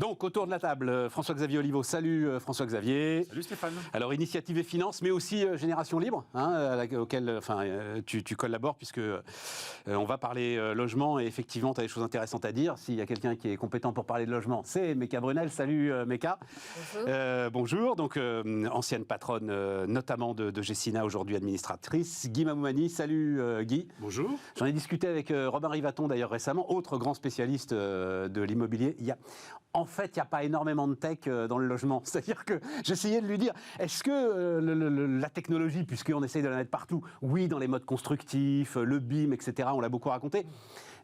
Donc, autour de la table, François-Xavier Oliveau. Salut François-Xavier. Salut Stéphane. Alors, Initiative et Finances, mais aussi Génération Libre, auquel tu collabores, puisque on va parler logement, et effectivement, tu as des choses intéressantes à dire. S'il y a quelqu'un qui est compétent pour parler de logement, c'est Meka Brunel. Salut Meka. Bonjour. Bonjour, donc ancienne patronne notamment de Gessina, aujourd'hui administratrice. Guy Mamoumani, salut Guy. Bonjour. J'en ai discuté avec Robin Rivaton d'ailleurs récemment, autre grand spécialiste de l'immobilier. En fait, il n'y a pas énormément de tech dans le logement. C'est-à-dire que j'essayais de lui dire, est-ce que la technologie, puisqu'on essaye de la mettre partout, oui, dans les modes constructifs, le BIM, etc., on l'a beaucoup raconté,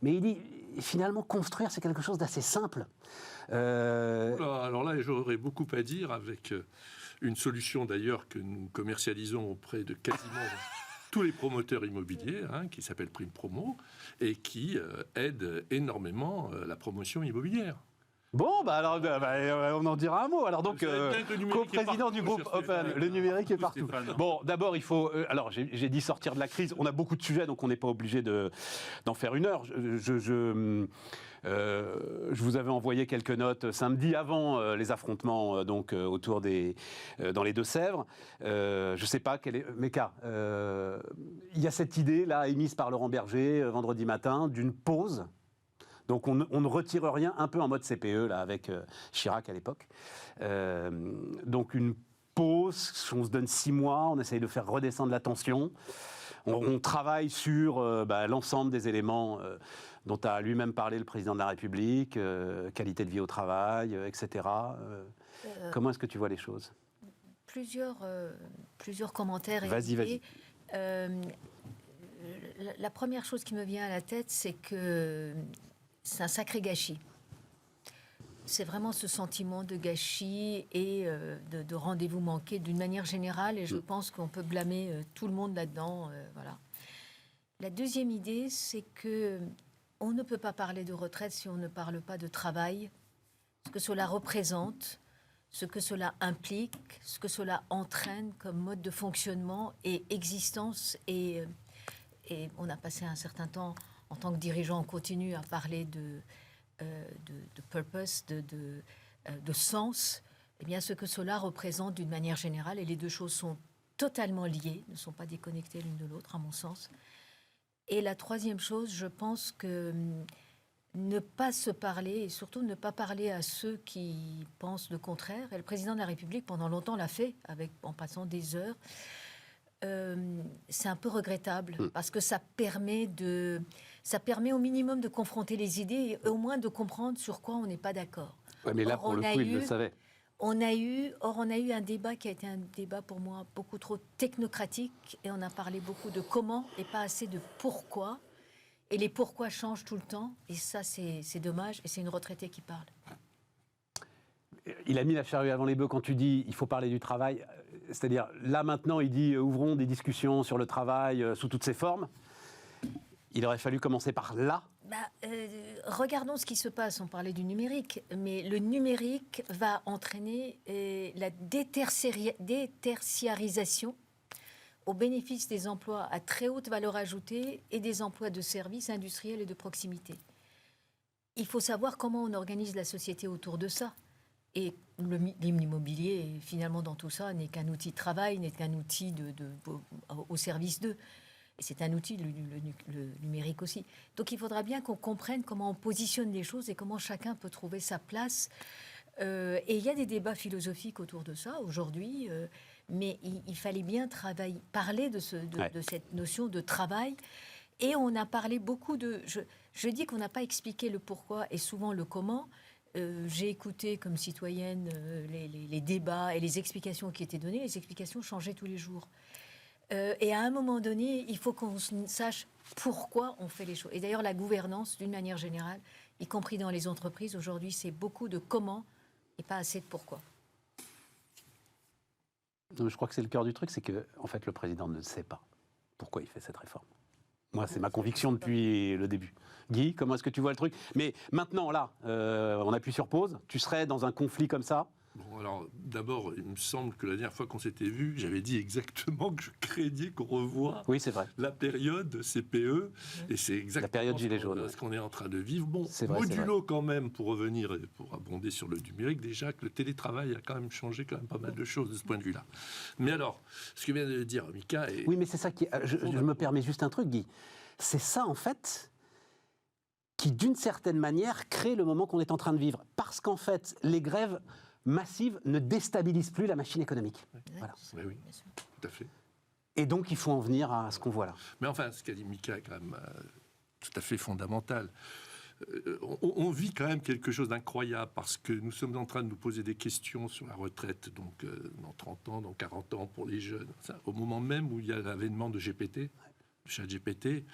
mais il dit, finalement, construire, c'est quelque chose d'assez simple. Alors là, j'aurais beaucoup à dire avec une solution d'ailleurs que nous commercialisons auprès de quasiment tous les promoteurs immobiliers, qui s'appelle Prime Promo, et qui aide énormément la promotion immobilière. Bon, alors, on en dira un mot. Alors donc, co-président du groupe Open, le numérique est partout. Stéphane. Bon, d'abord, il faut... alors, j'ai dit sortir de la crise. On a beaucoup de sujets, donc on n'est pas obligé d'en faire une heure. Je vous avais envoyé quelques notes samedi avant les affrontements autour dans les Deux-Sèvres. Je ne sais pas quelle est... Meka, il y a cette idée là émise par Laurent Berger vendredi matin d'une pause. Donc on ne retire rien, un peu en mode CPE là avec Chirac à l'époque. Donc une pause, on se donne 6 mois, on essaye de faire redescendre la tension. On travaille sur l'ensemble des éléments dont a lui-même parlé le président de la République, qualité de vie au travail, etc. Comment est-ce que tu vois les choses ? Plusieurs commentaires. Vas-y. La première chose qui me vient à la tête, c'est que c'est un sacré gâchis. C'est vraiment ce sentiment de gâchis et de rendez-vous manqué d'une manière générale, et je pense qu'on peut blâmer tout le monde là-dedans. Voilà. La deuxième idée, c'est que on ne peut pas parler de retraite si on ne parle pas de travail, ce que cela représente, ce que cela implique, ce que cela entraîne comme mode de fonctionnement et existence. Et on a passé un certain temps, en tant que dirigeant, on continue à parler de purpose, de sens. Eh bien, ce que cela représente d'une manière générale, et les deux choses sont totalement liées, ne sont pas déconnectées l'une de l'autre, à mon sens. Et la troisième chose, je pense que ne pas se parler, et surtout ne pas parler à ceux qui pensent le contraire, et le président de la République, pendant longtemps, l'a fait, en passant des heures, c'est un peu regrettable, parce que ça permet au minimum de confronter les idées, et au moins de comprendre sur quoi on n'est pas d'accord. Ouais, mais là, pour le coup, il le savait. On a eu un débat qui a été un débat pour moi beaucoup trop technocratique, et on a parlé beaucoup de comment et pas assez de pourquoi. Et les pourquoi changent tout le temps, et ça c'est dommage, et c'est une retraitée qui parle. Il a mis la charrue avant les bœufs quand tu dis il faut parler du travail. C'est-à-dire, là maintenant, il dit ouvrons des discussions sur le travail sous toutes ses formes. Il aurait fallu commencer par là. Regardons ce qui se passe. On parlait du numérique, mais le numérique va entraîner la détertiarisation au bénéfice des emplois à très haute valeur ajoutée et des emplois de services industriels et de proximité. Il faut savoir comment on organise la société autour de ça. Et l'immobilier, finalement, dans tout ça, n'est qu'un outil de travail, n'est qu'un outil au service d'eux. Et c'est un outil, le numérique aussi. Donc il faudra bien qu'on comprenne comment on positionne les choses et comment chacun peut trouver sa place. Et il y a des débats philosophiques autour de ça aujourd'hui, mais il fallait bien parler de cette notion de travail. Et on a parlé beaucoup de... Je dis qu'on n'a pas expliqué le pourquoi et souvent le comment. J'ai écouté comme citoyenne les débats et les explications qui étaient données. Les explications changeaient tous les jours. Et à un moment donné, il faut qu'on sache pourquoi on fait les choses. Et d'ailleurs, la gouvernance, d'une manière générale, y compris dans les entreprises, aujourd'hui, c'est beaucoup de comment et pas assez de pourquoi. Je crois que c'est le cœur du truc, c'est que en fait, le président ne sait pas pourquoi il fait cette réforme. Moi, c'est ma conviction depuis le début. Guy, comment est-ce que tu vois le truc ? Mais maintenant, là, on appuie sur pause. Tu serais dans un conflit comme ça ? Bon, alors, d'abord, il me semble que la dernière fois qu'on s'était vu, j'avais dit exactement que je craignais qu'on revoie Oui, c'est vrai. la période CPE, et c'est exactement La période gilet jaune. ce qu'on est en train de vivre. Bon, C'est vrai, modulo quand même, pour revenir et pour abonder sur le numérique, déjà que le télétravail a quand même changé quand même pas mal de choses de ce point de vue-là. Mais alors, ce que vient de dire Mika... Oui, mais c'est ça qui... Je me permets juste un truc, Guy. C'est ça, en fait, qui, d'une certaine manière, crée le moment qu'on est en train de vivre. Parce qu'en fait, les grèves massives ne déstabilisent plus la machine économique. Voilà. Oui, tout à fait. Et donc, il faut en venir à ce qu'on voit là. Mais enfin, ce qu'a dit Mika est quand même tout à fait fondamental. On vit quand même quelque chose d'incroyable parce que nous sommes en train de nous poser des questions sur la retraite, donc dans 30 ans, dans 40 ans pour les jeunes. Ça, au moment même où il y a l'avènement de GPT, de ChatGPT,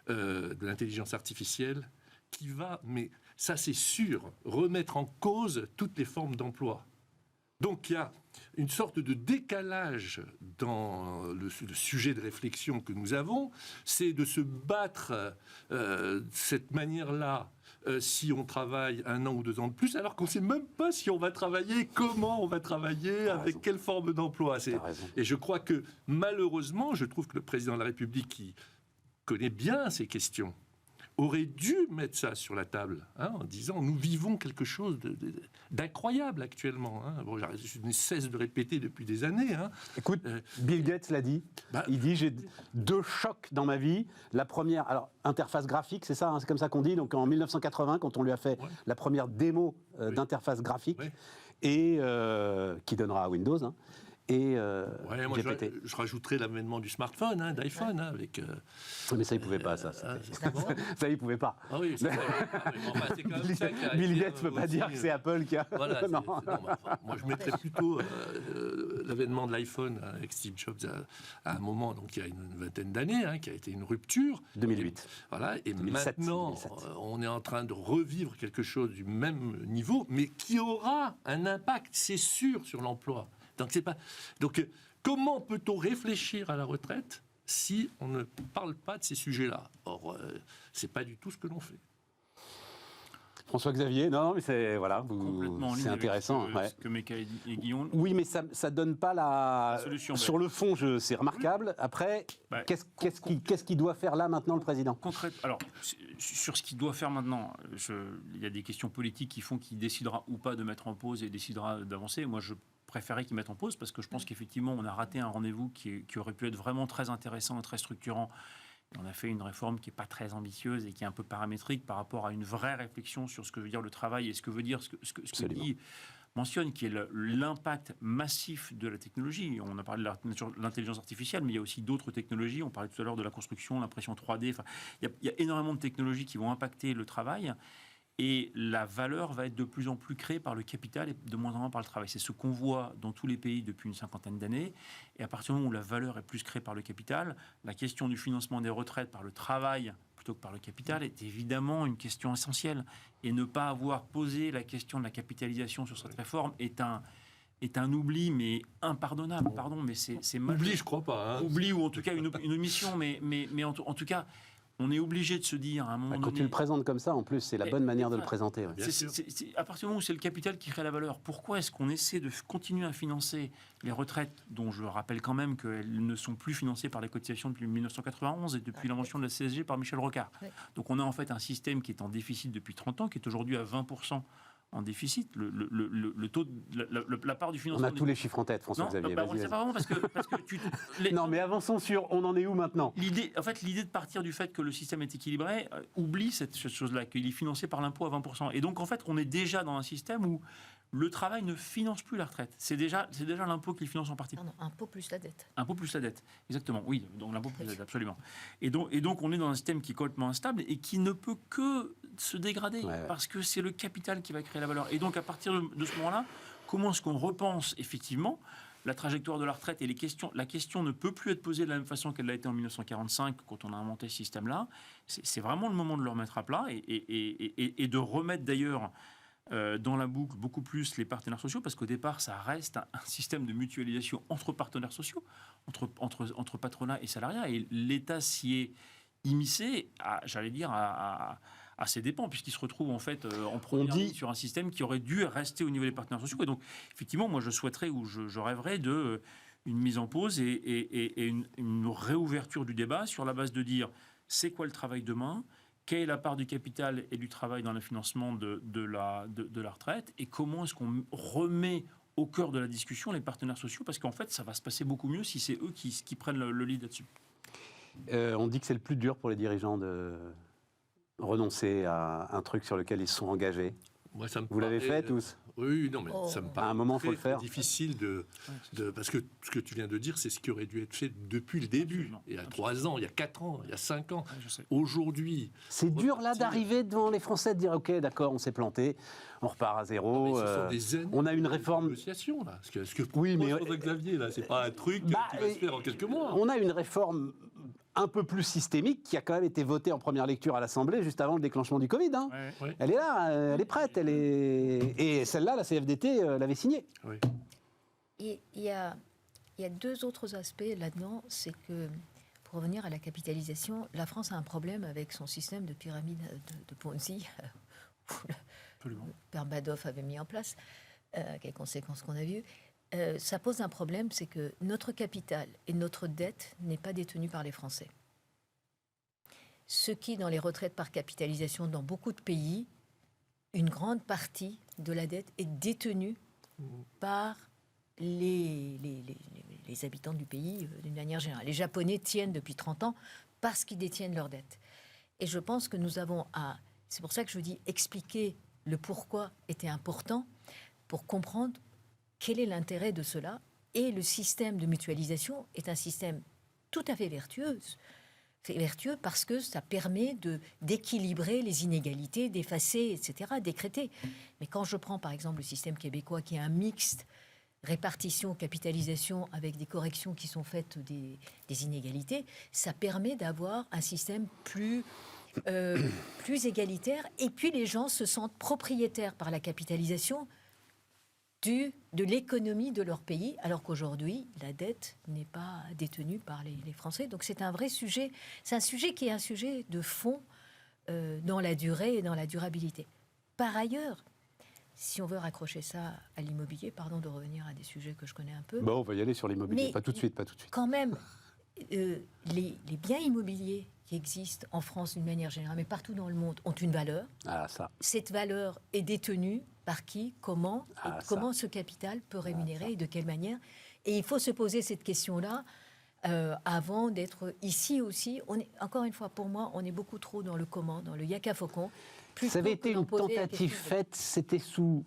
de l'intelligence artificielle, qui va, mais ça c'est sûr, remettre en cause toutes les formes d'emploi. Donc il y a une sorte de décalage dans le sujet de réflexion que nous avons, c'est de se battre de cette manière-là si on travaille 1 an ou 2 ans de plus, alors qu'on ne sait même pas si on va travailler, comment on va travailler, avec quelle forme d'emploi. Et je crois que malheureusement, je trouve que le président de la République, qui connaît bien ces questions, aurait dû mettre ça sur la table, en disant nous vivons quelque chose d'incroyable actuellement. Bon, je ne cesse de répéter depuis des années. Écoute, Bill Gates l'a dit. Il dit j'ai 2 chocs dans ma vie. La première, alors interface graphique, c'est ça, c'est comme ça qu'on dit. Donc en 1980, quand on lui a fait la première démo d'interface graphique, et qui donnera à Windows. Et moi, GPT. je rajouterais l'avènement du smartphone, d'iPhone, avec... Mais ça, il ne pouvait pas, ça. Ça, il ne pouvait pas. Ah oui, c'est quand même ça qui a Bill été, Gates ne peut pas dire que c'est Apple qui a... Voilà, moi, je mettrais plutôt l'avènement de l'iPhone avec Steve Jobs à un moment, donc il y a une vingtaine d'années, qui a été une rupture. 2008. Voilà, et 2007, maintenant, 2007. On est en train de revivre quelque chose du même niveau, mais qui aura un impact, c'est sûr, sur l'emploi. Donc, comment peut-on réfléchir à la retraite si on ne parle pas de ces sujets-là? Or, c'est pas du tout ce que l'on fait. François-Xavier, non, mais c'est c'est intéressant. Ce que Mika et Guillaume. Oui, mais ça donne pas la solution. Sur le fond, c'est remarquable. Après, qu'est-ce qu'il doit faire là maintenant le président? Alors, sur ce qu'il doit faire maintenant, il y a des questions politiques qui font qu'il décidera ou pas de mettre en pause et décidera d'avancer. Moi, je préférais qu'il mette en pause parce que je pense qu'effectivement, on a raté un rendez-vous qui aurait pu être vraiment très intéressant et très structurant. On a fait une réforme qui n'est pas très ambitieuse et qui est un peu paramétrique par rapport à une vraie réflexion sur ce que veut dire le travail et ce que veut dire ce que Guy mentionne, qui est l'impact massif de la technologie. On a parlé de l'intelligence artificielle, mais il y a aussi d'autres technologies. On parlait tout à l'heure de la construction, l'impression 3D. Enfin, il y a énormément de technologies qui vont impacter le travail. Et la valeur va être de plus en plus créée par le capital et de moins en moins par le travail. C'est ce qu'on voit dans tous les pays depuis une 50aine d'années. Et à partir du moment où la valeur est plus créée par le capital, la question du financement des retraites par le travail plutôt que par le capital est évidemment une question essentielle. Et ne pas avoir posé la question de la capitalisation sur cette réforme est un oubli, mais impardonnable. Pardon, mais c'est mal. Oubli, je crois pas. Oubli, ou en tout cas une omission, mais en tout cas... On est obligé de se dire à un moment donné... Quand tu le présentes comme ça, en plus, c'est la bonne manière de le présenter. Ouais. À partir du moment où c'est le capital qui crée la valeur, pourquoi est-ce qu'on essaie de continuer à financer les retraites, dont je rappelle quand même qu'elles ne sont plus financées par les cotisations depuis 1991 et depuis l'invention de la CSG par Michel Rocard. Donc on a en fait un système qui est en déficit depuis 30 ans, qui est aujourd'hui à 20% en déficit, le taux, la part du financement... On a tous les chiffres en tête, François-Xavier. On ne sait pas vraiment parce que non, mais avançons sur... On en est où maintenant? L'idée de partir du fait que le système est équilibré oublie cette chose-là, qu'il est financé par l'impôt à 20%. Et donc, en fait, on est déjà dans un système où le travail ne finance plus la retraite. C'est déjà l'impôt qui le finance en partie. Pardon, impôt plus la dette. Impôt plus la dette, exactement. Oui, donc l'impôt plus la dette, absolument. Et donc, on est dans un système qui est complètement instable et qui ne peut que se dégrader parce que c'est le capital qui va créer la valeur. Et donc, à partir de ce moment-là, comment est-ce qu'on repense effectivement la trajectoire de la retraite et la question ne peut plus être posée de la même façon qu'elle l'a été en 1945 quand on a inventé ce système-là. C'est vraiment le moment de le remettre à plat et de remettre d'ailleurs dans la boucle beaucoup plus les partenaires sociaux, parce qu'au départ, ça reste un système de mutualisation entre partenaires sociaux, entre patronat et salariat, et l'État s'y est immiscé, à à ses dépens, puisqu'il se retrouve en fait en première ligne sur un système qui aurait dû rester au niveau des partenaires sociaux. Et donc, effectivement, moi, je souhaiterais ou je rêverais de une mise en pause et une réouverture du débat sur la base de dire c'est quoi le travail demain, quelle est la part du capital et du travail dans le financement de la retraite, et comment est-ce qu'on remet au cœur de la discussion les partenaires sociaux, parce qu'en fait, ça va se passer beaucoup mieux si c'est eux qui prennent le lead là-dessus. On dit que c'est le plus dur pour les dirigeants de renoncer à un truc sur lequel ils se sont engagés. Moi, ça me Vous l'avez fait paraît, tous? Oui, non, mais ça me paraît À un moment, très, faut le faire. très difficile parce que ce que tu viens de dire, c'est ce qui aurait dû être fait depuis le début. Absolument. Il y a 3 ans, il y a 4 ans, il y a 5 ans. Ouais, je sais. Aujourd'hui, C'est dur là repartir. d'arriver devant les Français, de dire ok, d'accord, on s'est planté, on repart à zéro. Mais ce sont des années on a une de réforme. négociation, là. Ce que Oui, mais propose Xavier, là, c'est pas un truc qui va se faire en quelques mois. On a une réforme un peu plus systémique qui a quand même été votée en première lecture à l'Assemblée juste avant le déclenchement du Covid. Hein. Ouais. Elle est là, elle est prête, et celle-là, la CFDT l'avait signée. Oui. Il y a 2 autres aspects là-dedans. C'est que, pour revenir à la capitalisation, la France a un problème avec son système de pyramide de Ponzi, que le père Madoff avait mis en place, quelles conséquences qu'on a vues. Ça pose un problème, c'est que notre capital et notre dette n'est pas détenu par les Français. Ce qui, dans les retraites par capitalisation, dans beaucoup de pays, une grande partie de la dette est détenue par les habitants du pays d'une manière générale. Les Japonais tiennent depuis 30 ans parce qu'ils détiennent leur dette. Et je pense que nous avons à... C'est pour ça que je dis expliquer le pourquoi était important pour comprendre quel est l'intérêt de cela. Et le système de mutualisation est un système tout à fait vertueux. C'est vertueux parce que ça permet d'équilibrer les inégalités, d'effacer, etc., d'écréter. Mais quand je prends par exemple le système québécois qui est un mixte, répartition, capitalisation, avec des corrections qui sont faites des inégalités, ça permet d'avoir un système plus égalitaire. Et puis les gens se sentent propriétaires par la capitalisation de l'économie de leur pays, alors qu'aujourd'hui, la dette n'est pas détenue par les Français. Donc c'est un vrai sujet. C'est un sujet qui est un sujet de fond dans la durée et dans la durabilité. Par ailleurs, si on veut raccrocher ça à l'immobilier, pardon de revenir à des sujets que je connais un peu. Bon, on va y aller sur l'immobilier, Mais pas tout de suite. Quand même, les biens immobiliers qui existent en France d'une manière générale, mais partout dans le monde, ont une valeur. Ah, ça. Cette valeur est détenue par qui, comment, et comment ce capital peut rémunérer et de quelle manière. Et il faut se poser cette question-là avant d'être ici aussi. Encore une fois, pour moi, on est beaucoup trop dans le comment, dans le yaka faucon. Ça avait été une tentative faite, c'était sous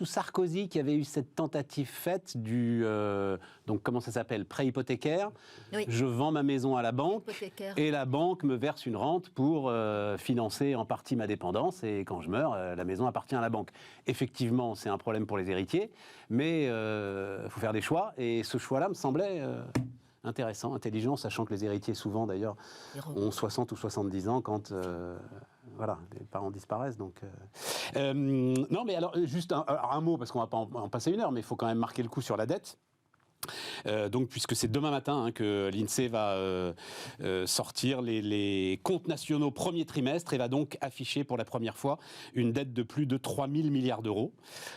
Sarkozy qu'il y avait eu cette tentative faite donc comment ça s'appelle, prêt hypothécaire. Oui. Je vends ma maison à la banque et la banque me verse une rente pour financer en partie ma dépendance, et quand je meurs, la maison appartient à la banque. Effectivement, c'est un problème pour les héritiers, mais il faut faire des choix, et ce choix-là me semblait intéressant, intelligent, sachant que les héritiers souvent d'ailleurs ont 60 ou 70 ans quand voilà, les parents disparaissent. Donc, non, mais alors, juste un mot, parce qu'on ne va pas en passer une heure, mais il faut quand même marquer le coup sur la dette. Donc, puisque c'est demain matin que l'INSEE va sortir les comptes nationaux premier trimestre et va donc afficher pour la première fois une dette de plus de 3 000 milliards d'euros.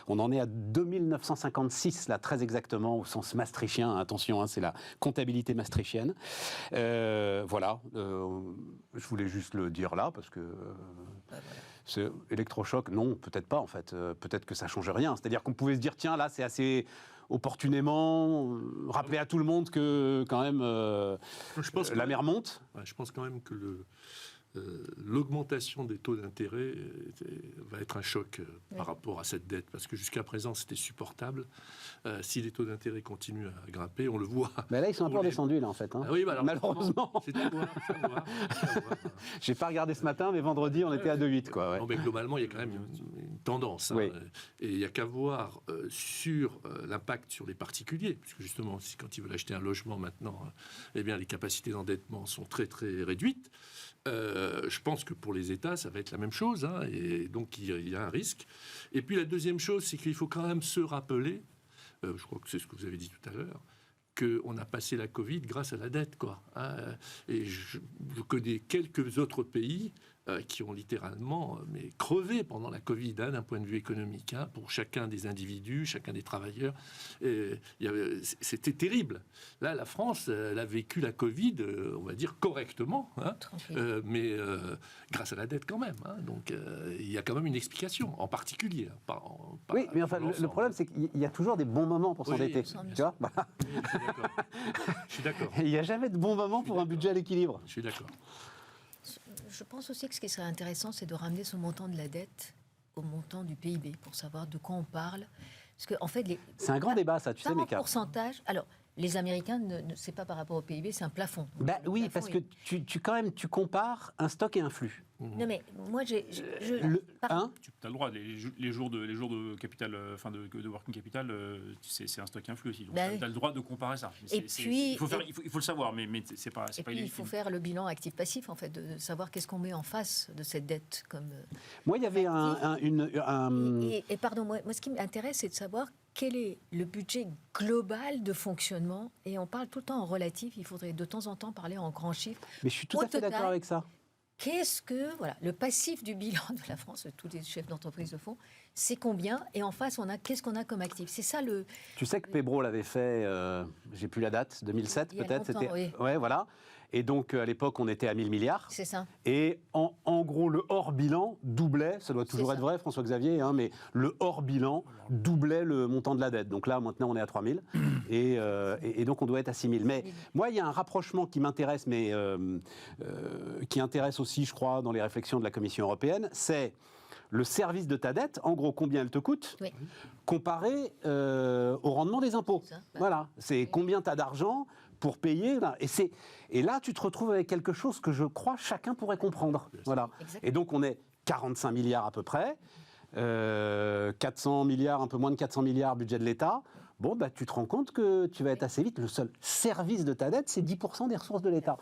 On en est à 2 956, là, très exactement, au sens maastrichtien. Attention, c'est la comptabilité maastrichtienne. Voilà, je voulais juste le dire là, parce que... C'est électrochoc, non, peut-être pas en fait. Peut-être que ça change rien. C'est-à-dire qu'on pouvait se dire, tiens, là, c'est assez opportunément rappeler à tout le monde que quand même la mer monte. Ouais, je pense quand même que l'augmentation des taux d'intérêt va être un choc par rapport à cette dette, parce que jusqu'à présent c'était supportable. Si les taux d'intérêt continuent à grimper, on le voit. Mais là ils sont un peu redescendus là en fait. Hein. Ah oui, bah alors, malheureusement. C'est à voir. J'ai pas regardé ce matin, mais vendredi on était à 2,8 quoi. Ouais. Non, mais globalement il y a quand même une tendance. Oui. Et il n'y a qu'à voir sur l'impact sur les particuliers, puisque justement quand ils veulent acheter un logement maintenant, eh bien les capacités d'endettement sont très très réduites. Je pense que pour les États, ça va être la même chose, hein, et donc il y a un risque. Et puis la deuxième chose, c'est qu'il faut quand même se rappeler, je crois que c'est ce que vous avez dit tout à l'heure, qu'on a passé la Covid grâce à la dette, quoi. Hein, et je connais quelques autres pays qui ont littéralement crevé pendant la Covid d'un point de vue économique, pour chacun des individus, chacun des travailleurs. C'était terrible. Là, la France, elle a vécu la Covid, on va dire, correctement, mais grâce à la dette quand même. Donc, il y a quand même une explication, en particulier. Oui, mais enfin, le problème, c'est qu'il y a toujours des bons moments pour s'endetter. Tu vois, voilà. Je suis d'accord. Il n'y a jamais de bons moments pour un budget à l'équilibre. Je suis d'accord. Je pense aussi que ce qui serait intéressant, c'est de ramener ce montant de la dette au montant du PIB pour savoir de quoi on parle. Parce que, en fait, c'est un grand débat, ça, tu sais, Meka. Pourcentage. Alors, les Américains, c'est pas par rapport au PIB, c'est un plafond. Oui, parce que tu compares un stock et un flux. Non, mais moi, Tu as le droit, les jours de capital, de working capital, c'est un stock influx aussi. Donc, tu as le droit de comparer ça. Il faut le savoir, mais c'est pas illégitime. Il faut faire le bilan actif-passif, en fait, de savoir qu'est-ce qu'on met en face de cette dette. Moi, il y avait pardon, moi, ce qui m'intéresse, c'est de savoir quel est le budget global de fonctionnement. Et on parle tout le temps en relatif, il faudrait de temps en temps parler en grands chiffres. Mais je suis tout à fait d'accord avec ça. Qu'est-ce que le passif du bilan de la France, tous les chefs d'entreprise le font, c'est combien? Et en face, qu'est-ce qu'on a comme actif? C'est ça le. Tu sais que Pébro l'avait fait, j'ai plus la date, 2007 peut-être. C'était. Oui. Ouais, voilà. Et donc, à l'époque, on était à 1000 milliards. C'est ça. Et en gros, le hors-bilan doublait, ça doit toujours être vrai, François-Xavier, mais le hors-bilan doublait le montant de la dette. Donc là, maintenant, on est à 3000. Et donc, on doit être à 6000. Mais moi, il y a un rapprochement qui m'intéresse, mais qui intéresse aussi, je crois, dans les réflexions de la Commission européenne, c'est le service de ta dette, en gros, combien elle te coûte, comparé au rendement des impôts. Voilà, c'est combien tu as d'argent pour payer. Et là, tu te retrouves avec quelque chose que je crois chacun pourrait comprendre. Voilà. Et donc, on est 45 milliards à peu près, 400 milliards, un peu moins de 400 milliards budget de l'État. Bon, tu te rends compte que tu vas être assez vite. Le seul service de ta dette, c'est 10% des ressources de l'État.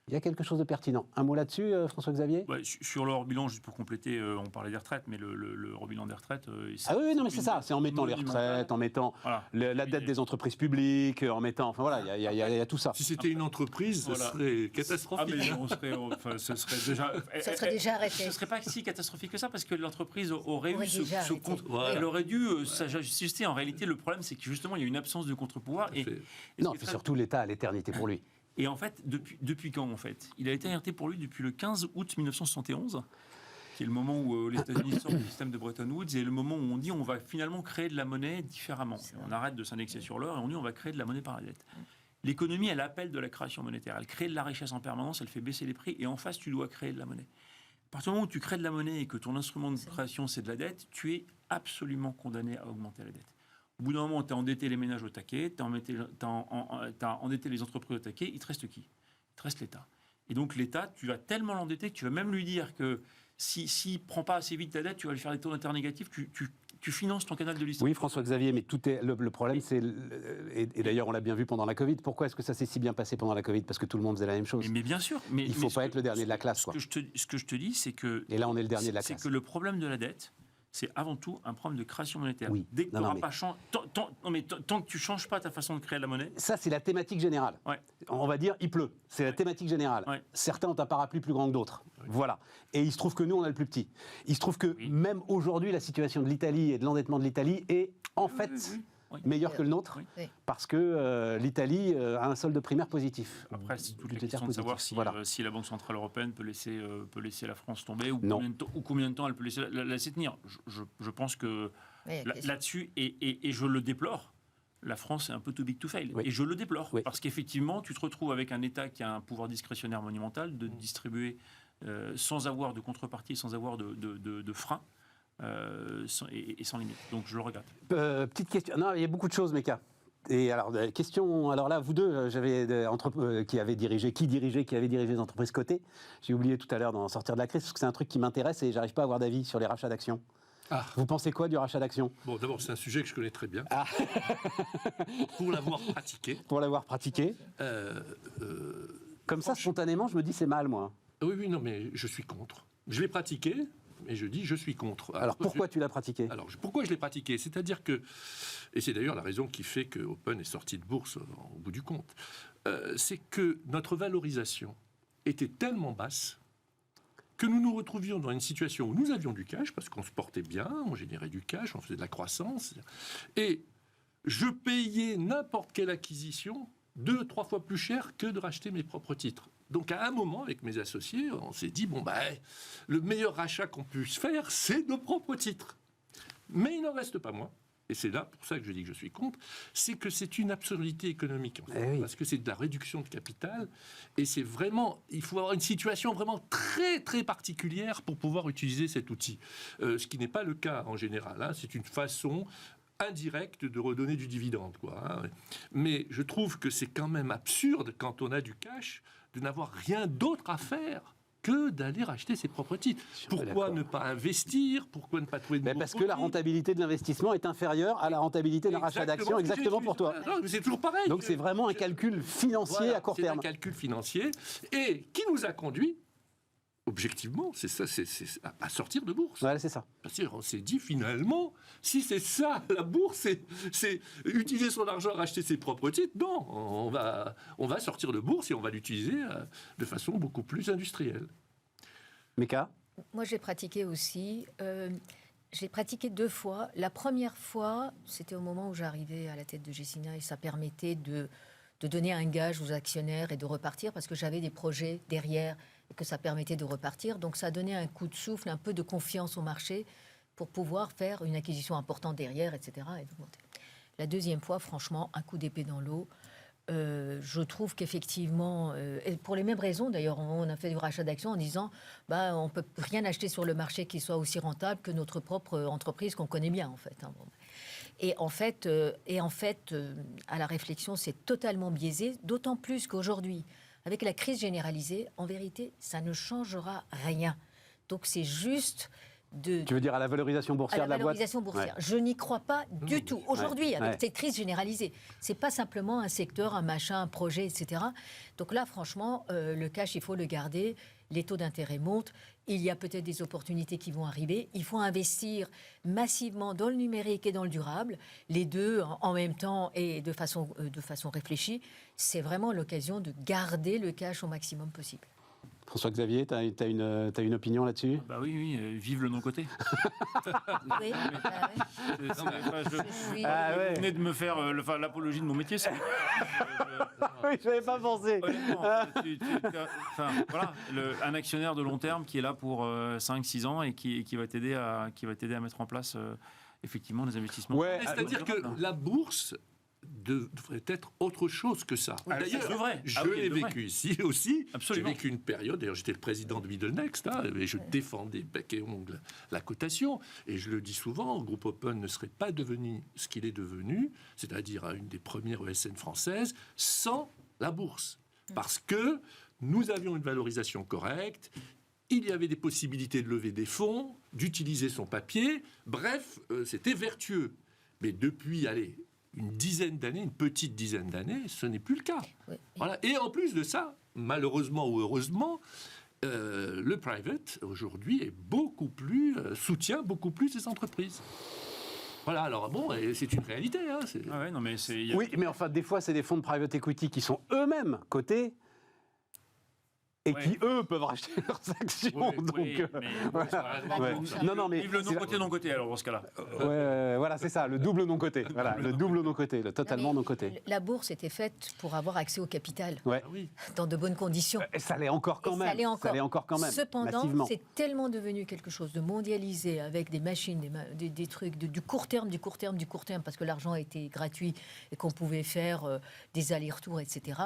Il y a quelque chose de pertinent. Un mot là-dessus, François-Xavier ? Sur le hors-bilan, juste pour compléter, on parlait des retraites, mais le hors-bilan des retraites... non, mais c'est ça, c'est en mettant les retraites, en mettant la dette des entreprises publiques, en mettant... Enfin voilà, il y a tout ça. Si c'était une entreprise, ce serait catastrophique. Ce serait déjà... Ça serait déjà arrêté. Ce ne serait pas si catastrophique que ça, parce que l'entreprise aurait eu ce contre... Elle aurait dû s'ajuster. En réalité, le problème, c'est que justement, il y a une absence de contre-pouvoir. Non, c'est surtout l'État à l'éternité pour lui. Et en fait, depuis quand en fait ? Il a été arrêté pour lui depuis le 15 août 1971, qui est le moment où les États-Unis sortent du système de Bretton Woods, et le moment où on dit on va finalement créer de la monnaie différemment. On arrête de s'indexer sur l'or et on dit on va créer de la monnaie par la dette. L'économie, elle appelle de la création monétaire. Elle crée de la richesse en permanence, elle fait baisser les prix, et en face, tu dois créer de la monnaie. À partir du moment où tu crées de la monnaie et que ton instrument de création, c'est de la dette, tu es absolument condamné à augmenter la dette. Au bout d'un moment, tu as endetté les ménages au taquet, tu as endetté les entreprises au taquet, il te reste qui ? Il te reste l'État. Et donc l'État, tu vas tellement l'endetter que tu vas même lui dire que s'il ne prend pas assez vite ta dette, tu vas lui faire des taux d'intérêt négatifs, tu finances ton canal de l'histoire. Oui, François-Xavier, mais le problème, c'est... Et d'ailleurs, on l'a bien vu pendant la Covid. Pourquoi est-ce que ça s'est si bien passé pendant la Covid ? Parce que tout le monde faisait la même chose. Mais bien sûr. Il ne faut pas être le dernier de la classe. Ce que je te dis, c'est que... Et là, on est le dernier de la classe. C'est que le problème de la dette, c'est avant tout un problème de création monétaire. Oui. Dès que tu n'auras pas changé... Tant que tu ne changes pas ta façon de créer la monnaie... Ça, c'est la thématique générale. Ouais. On va dire, il pleut. C'est la thématique générale. Ouais. Certains ont un parapluie plus grand que d'autres. Oui. Voilà. Et il se trouve que nous, on a le plus petit. Il se trouve que même aujourd'hui, la situation de l'Italie et de l'endettement de l'Italie est en fait... meilleur que le nôtre, parce que l'Italie a un solde primaire positif. Après, c'est toute la question de savoir si la Banque Centrale Européenne peut laisser la France tomber, ou combien de temps elle peut la laisser tenir. Je pense que là-dessus, et je le déplore, la France est un peu too big to fail. Oui. Et je le déplore, parce qu'effectivement, tu te retrouves avec un État qui a un pouvoir discrétionnaire monumental de distribuer sans avoir de contrepartie, sans avoir de frein. Et sans limite. Donc je le regrette. Petite question. Non, il y a beaucoup de choses, Meka. Et alors, question. Alors là, vous deux, qui avait dirigé les entreprises cotées. J'ai oublié tout à l'heure d'en sortir de la crise parce que c'est un truc qui m'intéresse et j'arrive pas à avoir d'avis sur les rachats d'actions. Ah. Vous pensez quoi du rachat d'actions ? Bon, d'abord, c'est un sujet que je connais très bien. Ah. Pour l'avoir pratiqué. Comme ça, spontanément, je me dis c'est mal, moi. Oui, non, mais je suis contre. Je l'ai pratiqué. Et je dis, je suis contre. Alors pourquoi tu l'as pratiqué ? Alors pourquoi je l'ai pratiqué ? C'est-à-dire que, et c'est d'ailleurs la raison qui fait que Open est sorti de bourse au bout du compte, c'est que notre valorisation était tellement basse que nous nous retrouvions dans une situation où nous avions du cash, parce qu'on se portait bien, on générait du cash, on faisait de la croissance, et je payais n'importe quelle acquisition 2-3 fois plus cher que de racheter mes propres titres. Donc à un moment, avec mes associés, on s'est dit, le meilleur rachat qu'on puisse faire, c'est nos propres titres. Mais il n'en reste pas moins. Et c'est là, pour ça que je dis que je suis contre, c'est que c'est une absurdité économique, en fait, parce que c'est de la réduction de capital, et c'est vraiment, il faut avoir une situation vraiment très, très particulière pour pouvoir utiliser cet outil. Ce qui n'est pas le cas en général, hein, c'est une façon indirecte de redonner du dividende, quoi, hein. Mais je trouve que c'est quand même absurde, quand on a du cash, de n'avoir rien d'autre à faire que d'aller racheter ses propres titres. Pourquoi ne pas investir? Pourquoi ne pas trouver de nouveaux parce que la rentabilité de l'investissement est inférieure à la rentabilité d'un rachat d'actions, exactement pour toi. Non, mais c'est toujours pareil. Donc c'est vraiment un calcul financier à court terme. C'est un calcul financier et qui nous a conduit, objectivement, c'est ça, c'est à sortir de bourse. Voilà, c'est ça. Parce qu'on s'est dit finalement, si c'est ça la bourse, c'est utiliser son argent à racheter ses propres titres. Non, on va sortir de bourse et on va l'utiliser de façon beaucoup plus industrielle. Méca? Moi, j'ai pratiqué aussi. J'ai pratiqué 2 fois. La première fois, c'était au moment où j'arrivais à la tête de Gecina et ça permettait de donner un gage aux actionnaires et de repartir parce que j'avais des projets derrière et que ça permettait de repartir. Donc, ça donnait un coup de souffle, un peu de confiance au marché pour pouvoir faire une acquisition importante derrière, etc. Et augmenter. La deuxième fois, franchement, un coup d'épée dans l'eau. Je trouve qu'effectivement, et pour les mêmes raisons, d'ailleurs, on a fait du rachat d'actions en disant on ne peut rien acheter sur le marché qui soit aussi rentable que notre propre entreprise qu'on connaît bien, en fait. Hein. Bon. Et en fait, à la réflexion, c'est totalement biaisé, d'autant plus qu'aujourd'hui, avec la crise généralisée, en vérité, ça ne changera rien. Donc c'est juste Tu veux dire à la valorisation boursière de la boîte? À la valorisation boursière. Ouais. Je n'y crois pas du tout. Aujourd'hui, avec cette crise généralisée, c'est pas simplement un secteur, un machin, un projet, etc. Donc là, franchement, le cash, il faut le garder. Les taux d'intérêt montent. Il y a peut-être des opportunités qui vont arriver. Il faut investir massivement dans le numérique et dans le durable. Les deux en même temps et de façon réfléchie. C'est vraiment l'occasion de garder le cash au maximum possible. François-Xavier, tu as une opinion là-dessus? Bah oui, vive le non-côté. Oui, Vous venez de me faire l'apologie de mon métier. Oui, je n'avais pas pensé. Voilà, un actionnaire de long terme qui est là pour 5-6 ans et qui va t'aider à mettre en place effectivement des investissements. Ouais, c'est-à-dire que la bourse devrait être autre chose que ça. D'ailleurs, je l'ai vécu ici aussi. Absolument. J'ai vécu une période, d'ailleurs j'étais le président de Middle Next, et je défendais bec et ongle la cotation, et je le dis souvent, le groupe Open ne serait pas devenu ce qu'il est devenu, c'est-à-dire une des premières ESN françaises, sans la bourse. Parce que nous avions une valorisation correcte, il y avait des possibilités de lever des fonds, d'utiliser son papier, bref, c'était vertueux. Mais depuis, une petite dizaine d'années, ce n'est plus le cas. Oui. Voilà. Et en plus de ça, malheureusement ou heureusement, le private, aujourd'hui, soutient beaucoup plus les entreprises. Voilà, alors bon, c'est une réalité. Hein, Oui, mais enfin, des fois, c'est des fonds de private equity qui sont eux-mêmes cotés et qui, eux, peuvent racheter leurs actions. Vive le non-côté, alors, dans ce cas-là. Voilà, c'est ça, le double non-côté. Voilà, le double non-côté, le totalement non-côté. La bourse était faite pour avoir accès au capital, dans de bonnes conditions. Et ça l'est encore quand même. Ça l'est encore quand même. Cependant, c'est tellement devenu quelque chose de mondialisé, avec des machines, des trucs du court terme, parce que l'argent était gratuit et qu'on pouvait faire des allers-retours, etc.,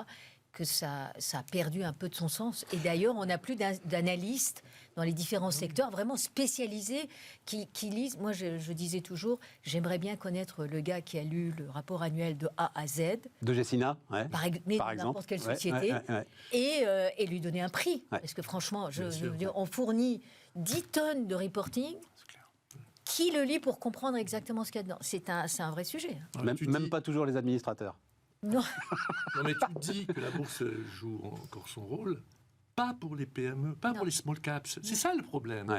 que ça a perdu un peu de son sens. Et d'ailleurs, on n'a plus d'analystes dans les différents secteurs vraiment spécialisés qui lisent. Moi, je disais toujours, j'aimerais bien connaître le gars qui a lu le rapport annuel de A à Z. De Gecina, par exemple. N'importe quelle société. Et lui donner un prix. Parce que franchement, on fournit 10 tonnes de reporting. Qui le lit pour comprendre exactement ce qu'il y a dedans? C'est un vrai sujet. Même pas toujours les administrateurs. Non. Non, mais tu dis que la bourse joue encore son rôle, pas pour les PME, pas pour les small caps. C'est ça le problème.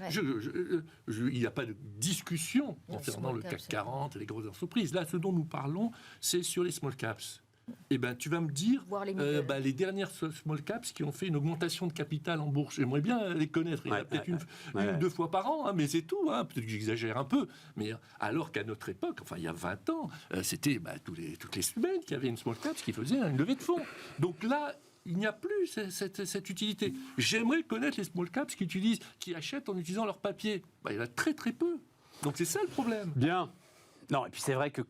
Il n'y a pas de discussion concernant le CAC 40 et les grosses entreprises. Là, ce dont nous parlons, c'est sur les small caps. Eh ben, tu vas me dire, Voir les les dernières small caps qui ont fait une augmentation de capital en bourse, j'aimerais bien les connaître. Il y en a peut-être une ou deux fois par an, mais c'est tout. Peut-être que j'exagère un peu. Mais alors qu'à notre époque, enfin il y a 20 ans, c'était toutes les semaines qu'il y avait une small caps qui faisait une levée de fonds. Donc là, il n'y a plus cette utilité. J'aimerais connaître les small caps qui achètent en utilisant leur papier. Il y en a très très peu. Donc c'est ça le problème. Bien. Non, et puis c'est vrai que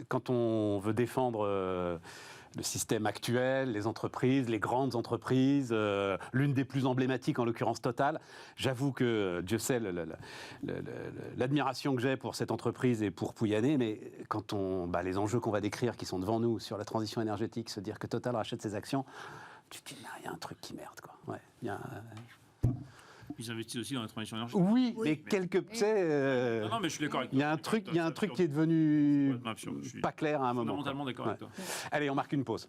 quand on veut défendre le système actuel, les entreprises, les grandes entreprises, l'une des plus emblématiques en l'occurrence Total, j'avoue que Dieu sait l'admiration que j'ai pour cette entreprise et pour Pouyanné, mais quand les enjeux qu'on va décrire qui sont devant nous sur la transition énergétique, se dire que Total rachète ses actions, tu te dis, il y a un truc qui merde, quoi. Ouais, Ils investissent aussi dans la transition énergétique. Oui, mais quelques... Tu sais, non, mais je suis d'accord avec toi. Il y a un truc qui est devenu pas clair à un moment. Fondamentalement d'accord avec toi. Allez, on marque une pause.